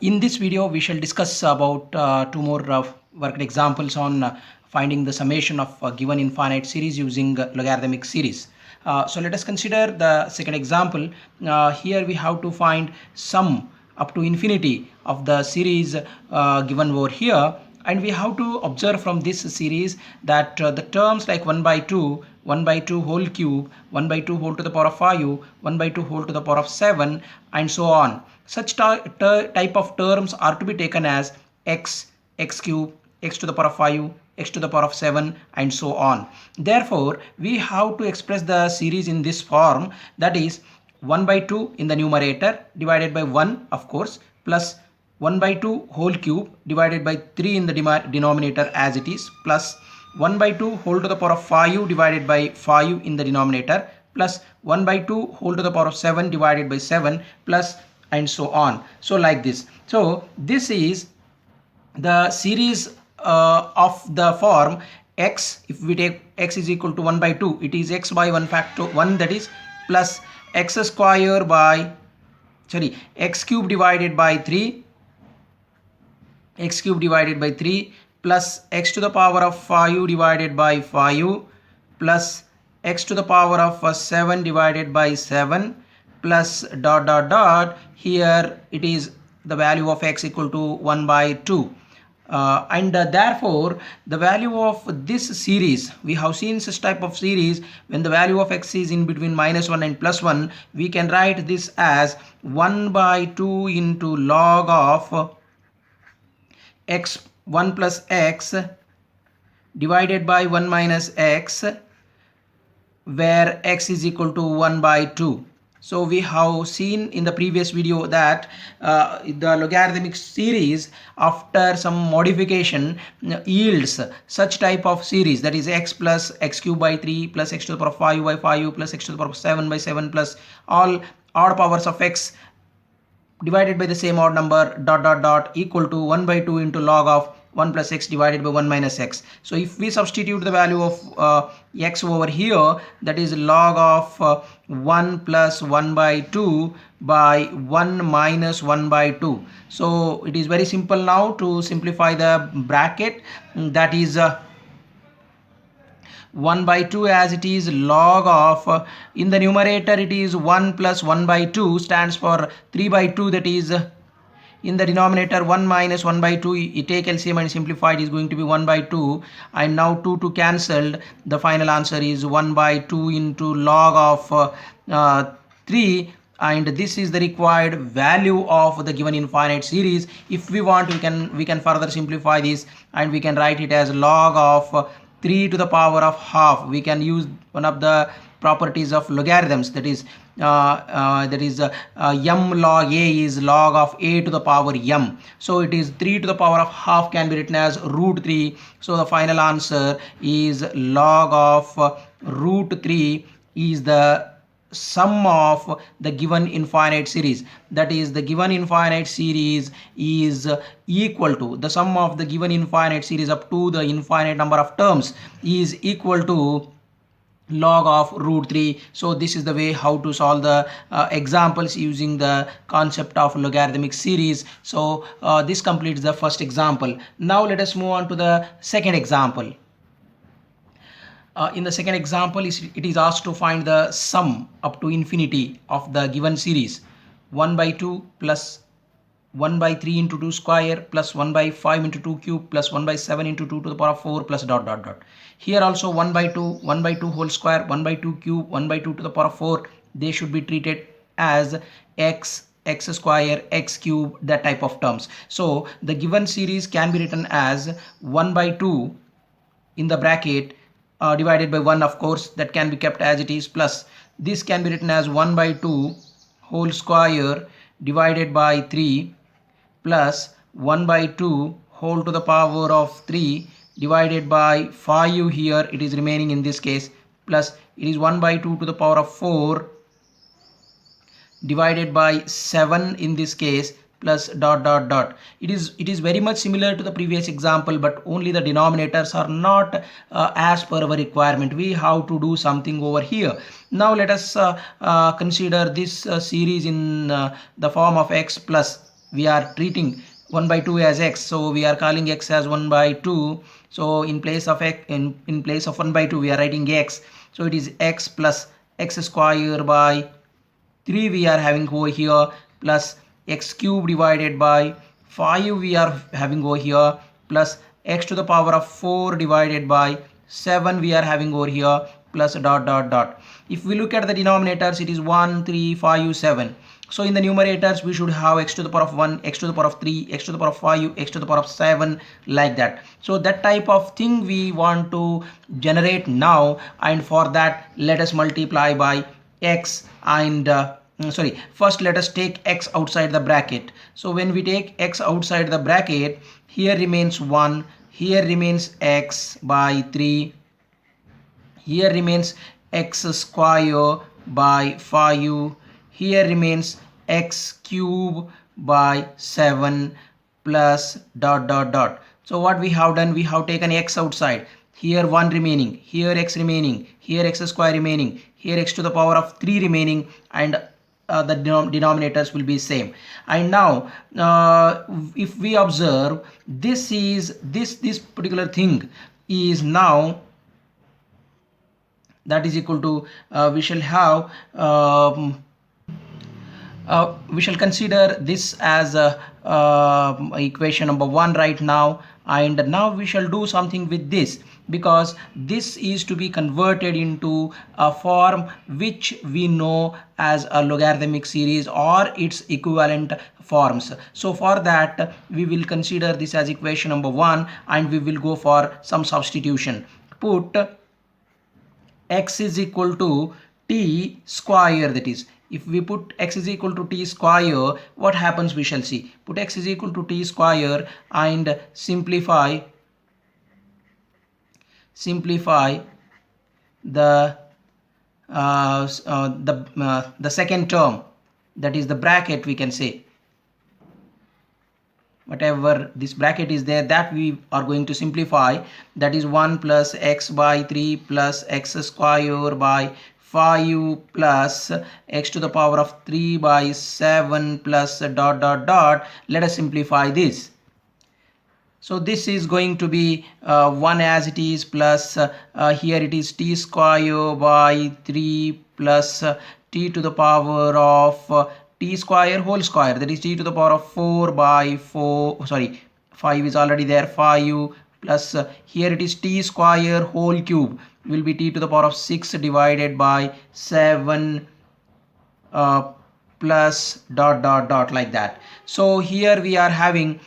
In this video, we shall discuss about two more worked examples on finding the summation of a given infinite series using logarithmic series. So let us consider the second example. Here we have to find sum up to infinity of the series given over here, and we have to observe from this series that the terms like 1 by 2, 1 by 2 whole cube, 1 by 2 whole to the power of 5, 1 by 2 whole to the power of 7, and so on. Such type of terms are to be taken as x, x cube, x to the power of 5, x to the power of 7, and so on. Therefore, we have to express the series in this form, that is 1 by 2 in the numerator divided by 1, of course, plus 1 by 2 whole cube divided by 3 in the denominator as it is, plus 1 by 2 whole to the power of 5 divided by 5 in the denominator, plus 1 by 2 whole to the power of 7 divided by 7, plus and so on. So like this. So this is the series of the form x. If we take x is equal to 1 by 2, it is x by 1 factor 1, that is plus x square by x cube divided by 3, x cube divided by 3, plus x to the power of 5 divided by 5, plus x to the power of 7 divided by 7, plus dot dot dot. Here it is the value of x equal to 1 by 2. Therefore the value of this series, we have seen such type of series when the value of x is in between -1 and +1, we can write this as 1 by 2 into log of x 1 plus x divided by 1 minus x, where x is equal to 1 by 2. So we have seen in the previous video that the logarithmic series after some modification yields such type of series, that is x plus x cube by 3 plus x to the power of 5 by 5 plus x to the power of 7 by 7 plus all odd powers of x divided by the same odd number dot dot dot equal to 1 by 2 into log of 1 plus x divided by 1 minus x. So if we substitute the value of x over here, that is log of 1 plus 1 by 2 by 1 minus 1 by 2. So it is very simple now to simplify the bracket, that is 1 by 2 as it is log of in the numerator it is 1 plus 1 by 2 stands for 3 by 2, that is in the denominator 1 minus 1 by 2, you take LCM and simplified is going to be 1 by 2, and now 2 to cancelled, the final answer is 1 by 2 into log of 3, and this is the required value of the given infinite series. If we want, we can further simplify this and we can write it as log of 3 to the power of half. We can use one of the properties of logarithms, that is m log a is log of a to the power m. So it is 3 to the power of half can be written as root 3. So the final answer is log of root 3 is the sum of the given infinite series. That is, the given infinite series is equal to the sum of the given infinite series up to the infinite number of terms is equal to log of root 3. So this is the way how to solve the examples using the concept of logarithmic series. So this completes the first example. Now let us move on to the second example. In the second example, it is asked to find the sum up to infinity of the given series 1 by 2 plus 1 by 3 into 2 square plus 1 by 5 into 2 cube plus 1 by 7 into 2 to the power of 4 plus dot dot dot. Here also 1 by 2, 1 by 2 whole square, 1 by 2 cube, 1 by 2 to the power of 4. They should be treated as x, x square, x cube, that type of terms. So the given series can be written as 1 by 2 in the bracket divided by 1, of course, that can be kept as it is, plus this can be written as 1 by 2 whole square divided by 3 plus 1 by 2 whole to the power of 3 divided by 5, here it is remaining in this case, plus it is 1 by 2 to the power of 4 divided by 7 in this case, plus dot dot dot. It is very much similar to the previous example, but only the denominators are not as per our requirement. We have to do something over here. Now let us consider this series in the form of x plus we are treating 1 by 2 as x, so we are calling x as 1 by 2. So in place of x, in place of 1 by 2 we are writing x, so it is x plus x square by 3 we are having over here, plus x cube divided by 5 we are having over here, plus x to the power of 4 divided by 7 we are having over here, plus dot dot dot. If we look at the denominators, it is 1 3 5 7. So in the numerators we should have x to the power of 1, x to the power of 3, x to the power of 5, x to the power of 7, like that. So that type of thing we want to generate now, and for that let us multiply by x and sorry, first let us take x outside the bracket. So when we take x outside the bracket, here remains 1, here remains x by 3, here remains x square by 5, here remains x cube by 7, plus dot dot dot. So what we have done, we have taken x outside, here 1 remaining, here x remaining, here x square remaining, here x to the power of 3 remaining, and the denominators will be same. And now if we observe, this is this particular thing is now, that is equal to we shall have we shall consider this as equation number 1 right now, and now we shall do something with this, because this is to be converted into a form which we know as a logarithmic series or its equivalent forms. So for that we will consider this as equation number 1, and we will go for some substitution. Put x is equal to t square, that is, if we put x is equal to t square, what happens we shall see. Put x is equal to t square and simplify the the second term, that is the bracket, we can say whatever this bracket is there, that we are going to simplify, that is 1 plus x by 3 plus x square by 5 plus x to the power of 3 by 7 plus dot dot dot. Let us simplify this. So this is going to be 1 as it is, plus here it is t square by 3 plus t to the power of t square whole square, that is t to the power of 4 by 4, sorry 5 is already there, 5 plus here it is t square whole cube, will be t to the power of 6 divided by 7 plus dot dot dot, like that. So here we are having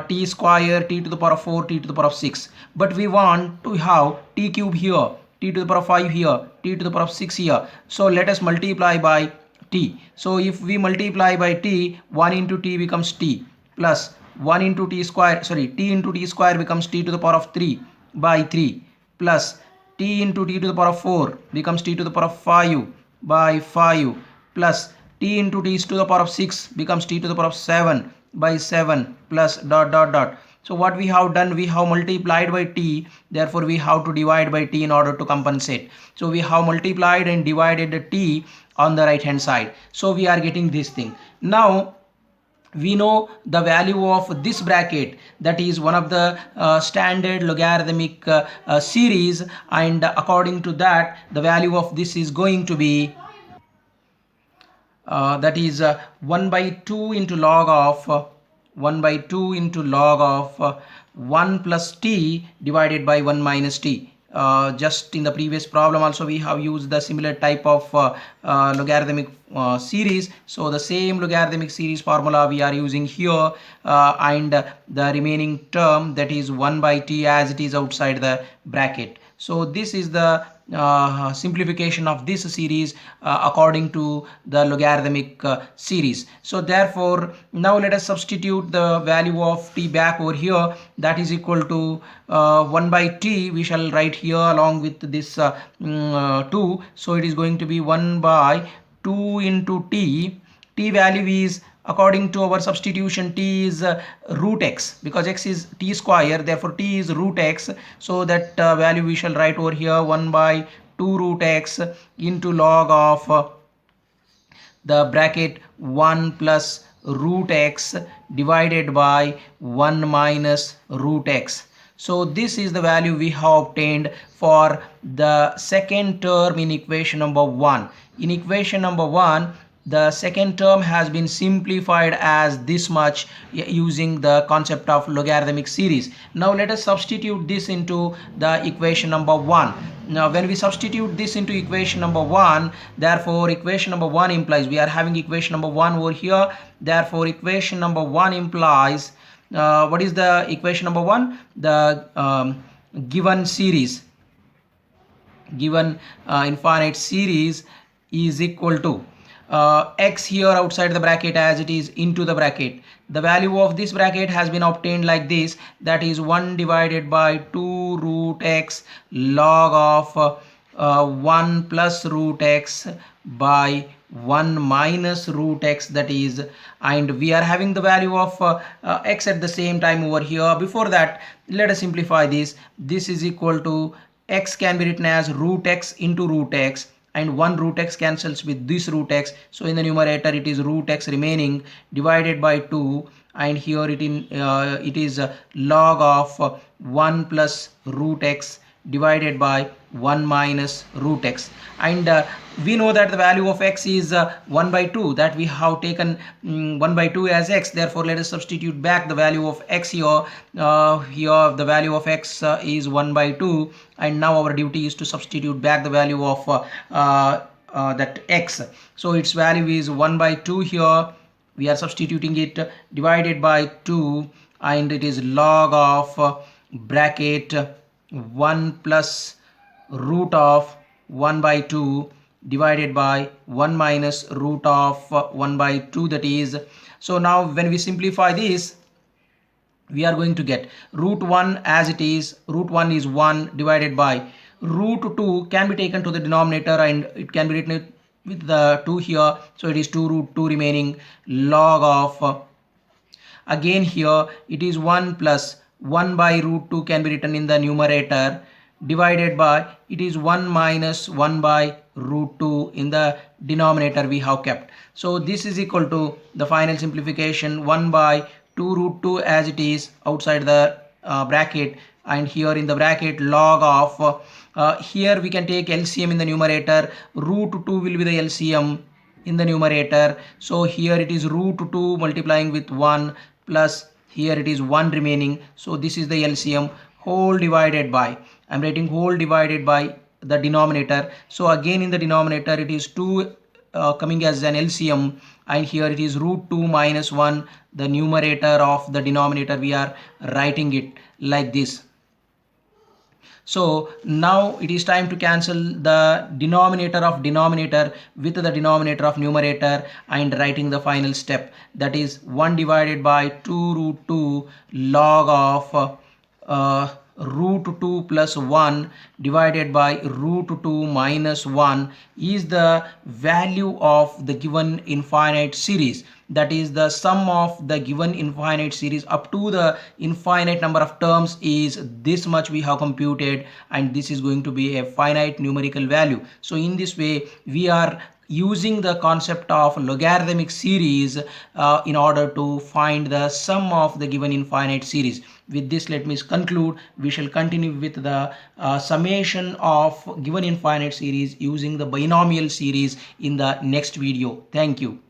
t square, t to the power of 4, t to the power of 6, but we want to have t cube here, t to the power of 5 here, t to the power of 6 here. So let us multiply by t. So if we multiply by t, 1 into t becomes t, plus 1 into t square, sorry, t into t square becomes t to the power of 3 by 3, plus t into t to the power of 4 becomes t to the power of 5 by 5, plus t into t to the power of 6 becomes t to the power of 7 by 7, plus dot dot dot. So what we have done, we have multiplied by t, therefore we have to divide by t in order to compensate. So we have multiplied and divided the t on the right hand side, so we are getting this thing. Now we know the value of this bracket, that is one of the standard logarithmic series, and according to that the value of this is going to be that is 1 by 2 into log of 1 by 2 into log of 1 plus t divided by 1 minus t. Just in the previous problem also we have used the similar type of logarithmic series, so the same logarithmic series formula we are using here, and the remaining term, that is 1 by t as it is outside the bracket. So this is the simplification of this series according to the logarithmic series. So therefore now let us substitute the value of t back over here, that is equal to 1 by t we shall write here along with this 2. So it is going to be 1 by 2 into t. T value is, according to our substitution, t is root x, because x is t square, therefore t is root x. So that value we shall write over here 1 by 2 root x into log of the bracket 1 plus root x divided by 1 minus root x. So this is the value we have obtained for the second term in equation number 1. In equation number 1, the second term has been simplified as this much using the concept of logarithmic series. Now let us substitute this into the equation number 1. Now when we substitute this into equation number 1, therefore equation number 1 implies, we are having equation number 1 over here, therefore equation number 1 implies what is the equation number 1? The given series, given infinite series is equal to x here outside the bracket as it is into the bracket. The value of this bracket has been obtained like this, that is 1 divided by 2 root x log of 1 plus root x by 1 minus root x, that is, and we are having the value of x at the same time over here. Before that, let us simplify this. This is equal to x can be written as root x into root x, and 1 root x cancels with this root x, so in the numerator it is root x remaining divided by 2, and here it is log of 1 plus root x divided by 1 minus root x, and we know that the value of x is 1 by 2, that we have taken 1 by 2 as x. Therefore let us substitute back the value of x here. Here the value of x is 1 by 2, and now our duty is to substitute back the value of that x. So its value is 1 by 2 here, we are substituting it, divided by 2, and it is log of bracket 1 plus root of 1 by 2 divided by 1 minus root of 1 by 2, that is. So now when we simplify this, we are going to get root 1 as it is. Root 1 is 1 divided by root 2 can be taken to the denominator, and it can be written with the 2 here, so it is 2 root 2 remaining log of again here it is 1 plus 1 by root 2 can be written in the numerator, divided by it is 1 minus 1 by root 2 in the denominator we have kept. So this is equal to the final simplification 1 by 2 root 2 as it is outside the bracket, and here in the bracket log of here we can take LCM in the numerator, root 2 will be the LCM in the numerator, so here it is root 2 multiplying with 1 plus here it is 1 remaining, so this is the LCM, whole divided by, I am writing whole divided by the denominator, so again in the denominator it is 2 coming as an LCM, and here it is root 2 minus 1, the numerator of the denominator we are writing it like this. So now it is time to cancel the denominator of denominator with the denominator of numerator, and writing the final step, that is 1 divided by 2 root 2 log of root 2 plus 1 divided by root 2 minus 1 is the value of the given infinite series, that is the sum of the given infinite series up to the infinite number of terms is this much we have computed, and this is going to be a finite numerical value. So in this way we are using the concept of logarithmic series in order to find the sum of the given infinite series. With this, let me conclude. We shall continue with the summation of given infinite series using the binomial series in the next video. Thank you.